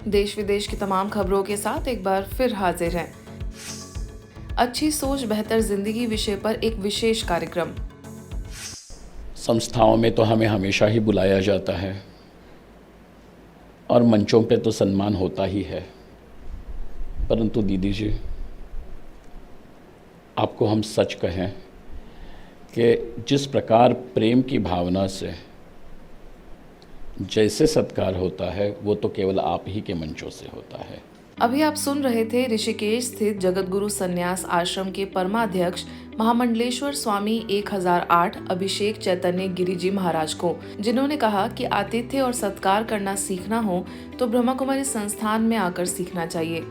देश विदेश की तमाम खबरों के साथ एक बार फिर हाजिर हैं। अच्छी सोच बेहतर जिंदगी विषय पर एक विशेष कार्यक्रम। संस्थाओं में तो हमें हमेशा ही बुलाया जाता है और मंचों पे तो सम्मान होता ही है, परंतु दीदी जी, आपको हम सच कहें कि जिस प्रकार प्रेम की भावना से जैसे सत्कार होता है वो तो केवल आप ही के मंचों से होता है। अभी आप सुन रहे थे ऋषिकेश स्थित जगतगुरु संन्यास आश्रम के परमाध्यक्ष महामंडलेश्वर स्वामी 1008 अभिषेक चैतन्य गिरिजी महाराज को, जिन्होंने कहा कि आतिथ्य और सत्कार करना सीखना हो तो ब्रह्मा कुमारी संस्थान में आकर सीखना चाहिए।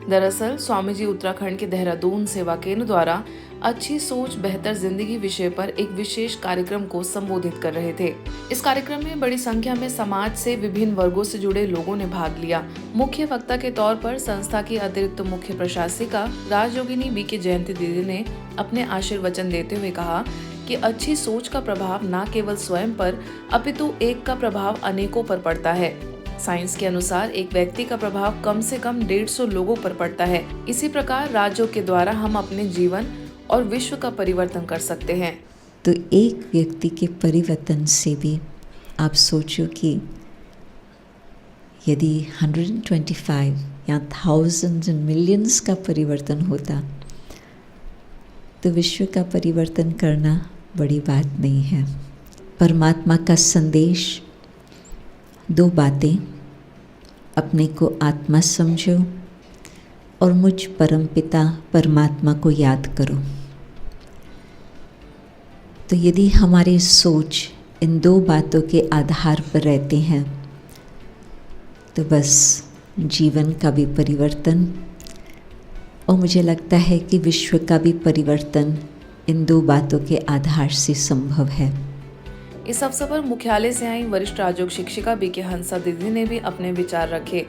दरअसल स्वामी जी उत्तराखंड के देहरादून सेवा केंद्र द्वारा अच्छी सोच बेहतर जिंदगी विषय पर एक विशेष कार्यक्रम को संबोधित कर रहे थे। इस कार्यक्रम में बड़ी संख्या में समाज से विभिन्न वर्गों से जुड़े लोगों ने भाग लिया। मुख्य वक्ता के तौर पर संस्था की अतिरिक्त मुख्य प्रशासिका राजयोगिनी बीके जयंती दीदी ने अपने आशीर्वचन देते हुए कहा कि अच्छी सोच का प्रभाव न केवल स्वयं पर अपितु एक का प्रभाव अनेकों पर पड़ता है। साइंस के अनुसार एक व्यक्ति का प्रभाव कम से कम 150 लोगों पर पड़ता है। इसी प्रकार राज्यों के द्वारा हम अपने जीवन और विश्व का परिवर्तन कर सकते हैं। तो एक व्यक्ति के परिवर्तन से भी आप सोचो कि यदि 125 या thousands and millions का परिवर्तन होता तो विश्व का परिवर्तन करना बड़ी बात नहीं है। परमात्मा का संदेश, 2 बातें, अपने को आत्मा समझो और मुझ परमपिता परमात्मा को याद करो। तो यदि हमारी सोच इन 2 बातों के आधार पर रहते हैं तो बस जीवन का भी परिवर्तन और मुझे लगता है कि विश्व का भी परिवर्तन इन 2 बातों के आधार से संभव है। इस अवसर पर मुख्यालय से आई वरिष्ठ राजयोग शिक्षिका बीके हंसा दीदी ने भी अपने विचार रखे।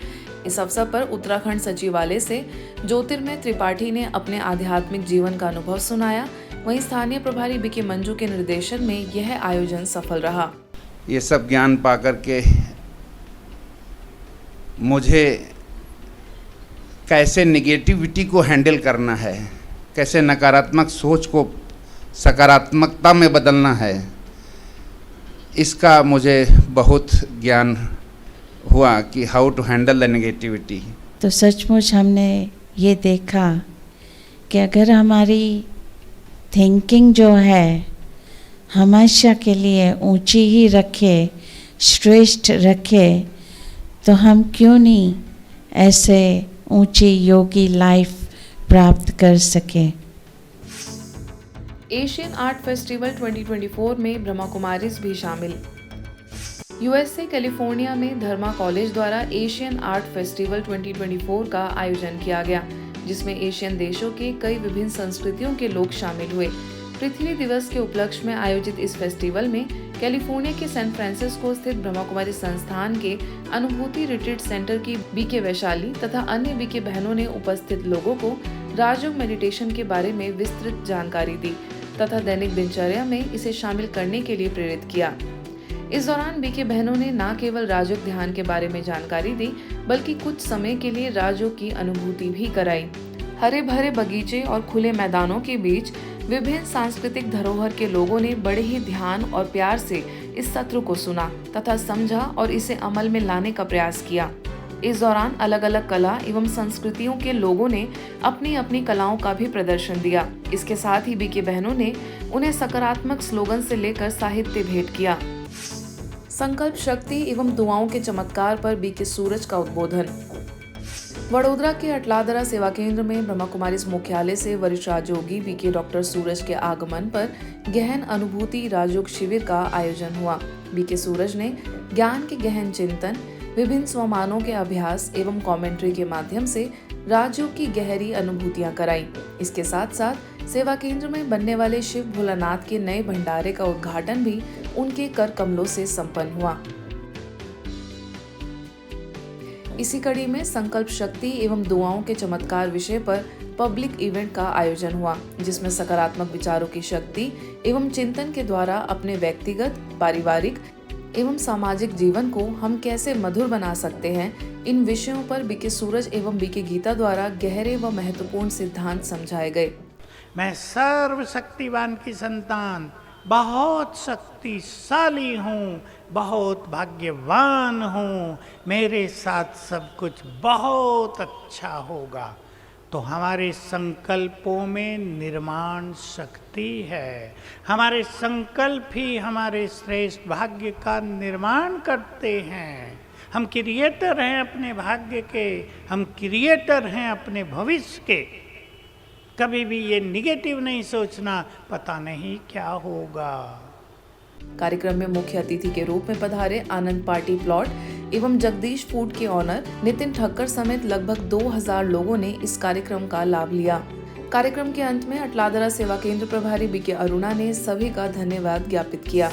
इस अवसर पर उत्तराखंड सचिवालय से ज्योतिर्मय त्रिपाठी ने अपने आध्यात्मिक जीवन का अनुभव सुनाया। वहीं स्थानीय प्रभारी बीके मंजू के निर्देशन में यह आयोजन सफल रहा। ये सब ज्ञान पाकर के मुझे कैसे नेगेटिविटी को हैंडल करना है, कैसे नकारात्मक सोच को सकारात्मकता में बदलना है, इसका मुझे बहुत ज्ञान हुआ कि how to handle the negativity. तो सचमुच हमने ये देखा कि अगर हमारी थिंकिंग जो है हमेशा के लिए ऊंची ही रखे, श्रेष्ठ रखे, तो हम क्यों नहीं ऐसे ऊंची योगी लाइफ प्राप्त कर सके। एशियन आर्ट फेस्टिवल 2024 में ब्रह्मा कुमारीज भी शामिल। यूएसए कैलिफोर्निया में धर्मा कॉलेज द्वारा एशियन आर्ट फेस्टिवल 2024 का आयोजन किया गया, जिसमें एशियन देशों के कई विभिन्न संस्कृतियों के लोग शामिल हुए। पृथ्वी दिवस के उपलक्ष्य में आयोजित इस फेस्टिवल में कैलिफोर्निया के सैन फ्रांसिस्को स्थित ब्रह्मा कुमारी संस्थान के अनुभूति रिट्रीट सेंटर की बीके वैशाली तथा अन्य बीके बहनों ने उपस्थित लोगों को राजयोग मेडिटेशन के बारे में विस्तृत जानकारी दी तथा दैनिक दिनचर्या में इसे शामिल करने के लिए प्रेरित किया। इस दौरान बीके बहनों ने न केवल राजयोग ध्यान के बारे में जानकारी दी, बल्कि कुछ समय के लिए राजयोग की अनुभूति भी कराई। हरे भरे बगीचे और खुले मैदानों के बीच विभिन्न सांस्कृतिक धरोहर के लोगों ने बड़े ही ध्यान और प्यार से इस सत्र को सुना तथा समझा और इसे अमल में लाने का प्रयास किया। इस दौरान अलग अलग कला एवं संस्कृतियों के लोगों ने अपनी अपनी कलाओं का भी प्रदर्शन दिया। इसके साथ ही बीके बहनों ने उन्हें सकारात्मक स्लोगन से लेकर साहित्य भेंट किया। संकल्प शक्ति एवं दुआओं के चमत्कार पर बीके सूरज का उद्बोधन। वडोदरा के अटलादरा सेवा केंद्र में ब्रह्मा कुमारी मुख्यालय से वरिष्ठ राजयोगी बीके डॉक्टर सूरज के आगमन पर गहन अनुभूति राजयोग शिविर का आयोजन हुआ। बीके सूरज ने ज्ञान के गहन चिंतन, विभिन्न स्वमानों के अभ्यास एवं कमेंट्री के माध्यम से राजयोग की गहरी अनुभूतियां कराई। इसके साथ साथ सेवा केंद्र में बनने वाले शिव भोलानाथ के नए भंडारे का उद्घाटन भी उनके कर कमलों से संपन्न हुआ। इसी कड़ी में संकल्प शक्ति एवं दुआओं के चमत्कार विषय पर पब्लिक इवेंट का आयोजन हुआ, जिसमें सकारात्मक विचारों की शक्ति एवं चिंतन के द्वारा अपने व्यक्तिगत, पारिवारिक एवं सामाजिक जीवन को हम कैसे मधुर बना सकते हैं, इन विषयों पर बीके सूरज एवं बीके गीता द्वारा गहरे व महत्वपूर्ण सिद्धांत समझाए गए। मैं सर्वशक्तिवान की संतान, बहुत शक्तिशाली हूँ, बहुत भाग्यवान हूँ, मेरे साथ सब कुछ बहुत अच्छा होगा। तो हमारे संकल्पों में निर्माण शक्ति है। हमारे संकल्प ही हमारे श्रेष्ठ भाग्य का निर्माण करते हैं। हम क्रिएटर हैं अपने भाग्य के, हम क्रिएटर हैं अपने भविष्य के। कभी भी ये निगेटिव नहीं सोचना, पता नहीं क्या होगा। कार्यक्रम में मुख्य अतिथि के रूप में पधारे आनंद पार्टी प्लॉट एवं जगदीश फूड के ऑनर नितिन ठक्कर समेत लगभग 2000 लोगों ने इस कार्यक्रम का लाभ लिया। कार्यक्रम के अंत में अटलादरा सेवा केंद्र प्रभारी बीके अरुणा ने सभी का धन्यवाद ज्ञापित किया।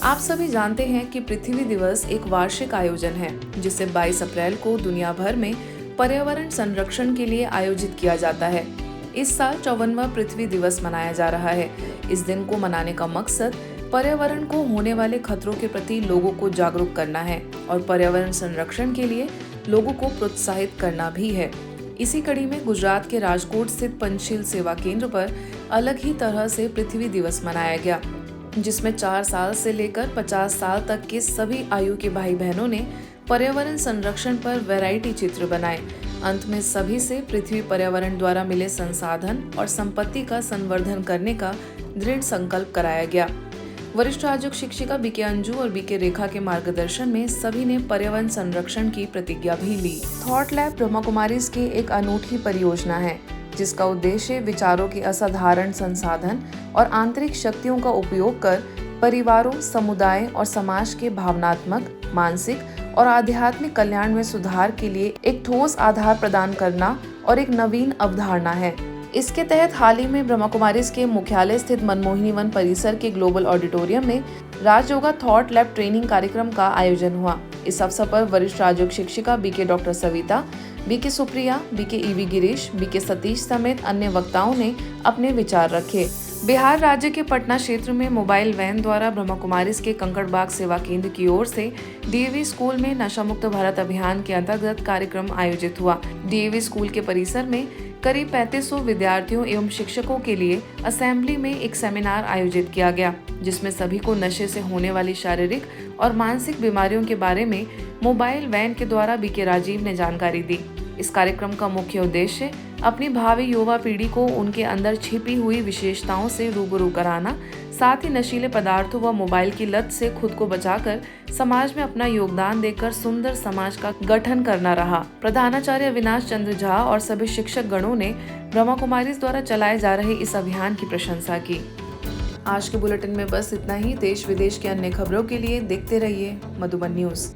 आप सभी जानते हैं कि पृथ्वी दिवस एक वार्षिक आयोजन है जिसे 22 अप्रैल को दुनिया भर में पर्यावरण संरक्षण के लिए आयोजित किया जाता है। इस साल 54वां पृथ्वी दिवस मनाया जा रहा है। इस दिन को मनाने का मकसद पर्यावरण को होने वाले खतरों के प्रति लोगों को जागरूक करना है और पर्यावरण संरक्षण के लिए लोगों को प्रोत्साहित करना भी है। इसी कड़ी में गुजरात के राजकोट स्थित पंचशील सेवा केंद्र पर अलग ही तरह से पृथ्वी दिवस मनाया गया, जिसमें 4 साल से लेकर 50 साल तक के सभी आयु के भाई बहनों ने पर्यावरण संरक्षण पर वैरायटी चित्र बनाए। अंत में सभी से पृथ्वी पर्यावरण द्वारा मिले संसाधन और संपत्ति का संवर्धन करने का दृढ़ संकल्प कराया गया। वरिष्ठ आयोजक शिक्षिका बीके अंजू और बीके रेखा के मार्गदर्शन में सभी ने पर्यावरण संरक्षण की प्रतिज्ञा भी ली। थॉट लैब ब्रह्मा कुमारीज की एक अनूठी परियोजना है जिसका उद्देश्य विचारों के असाधारण संसाधन और आंतरिक शक्तियों का उपयोग कर परिवारों, समुदाय और समाज के भावनात्मक, मानसिक और आध्यात्मिक कल्याण में सुधार के लिए एक ठोस आधार प्रदान करना और एक नवीन अवधारणा है। इसके तहत हाल ही में ब्रह्मा कुमारीज के मुख्यालय स्थित मनमोहिनी वन परिसर के ग्लोबल ऑडिटोरियम में राजयोगा थॉट लैब ट्रेनिंग कार्यक्रम का आयोजन हुआ। इस अवसर पर वरिष्ठ राजयोग शिक्षिका BK doctor Savita, BK Supriya, BK EV Girish, BK Satish समेत अन्य वक्ताओं ने अपने विचार रखे। बिहार राज्य के पटना क्षेत्र में मोबाइल वैन द्वारा ब्रह्मा कुमारीज के कंकड़बाग सेवा केंद्र की ओर से डीएवी स्कूल में नशा मुक्त भारत अभियान के अंतर्गत कार्यक्रम आयोजित हुआ। डीएवी स्कूल के परिसर में करीब 3500 विद्यार्थियों एवं शिक्षकों के लिए असेंबली में एक सेमिनार आयोजित किया गया, जिसमें सभी को नशे से होने वाली शारीरिक और मानसिक बीमारियों के बारे में मोबाइल वैन के द्वारा बीके राजीव ने जानकारी दी। इस कार्यक्रम का मुख्य उद्देश्य अपनी भावी युवा पीढ़ी को उनके अंदर छिपी हुई विशेषताओं से रूबरू कराना, साथ ही नशीले पदार्थों व मोबाइल की लत से खुद को बचाकर समाज में अपना योगदान देकर सुंदर समाज का गठन करना रहा। प्रधानाचार्य अविनाश चंद्र झा और सभी शिक्षक गणों ने ब्रह्मा कुमारीज द्वारा चलाए जा रहे इस अभियान की प्रशंसा की। आज के बुलेटिन में बस इतना ही। देश विदेश की अन्य खबरों के लिए देखते रहिए मधुबन न्यूज।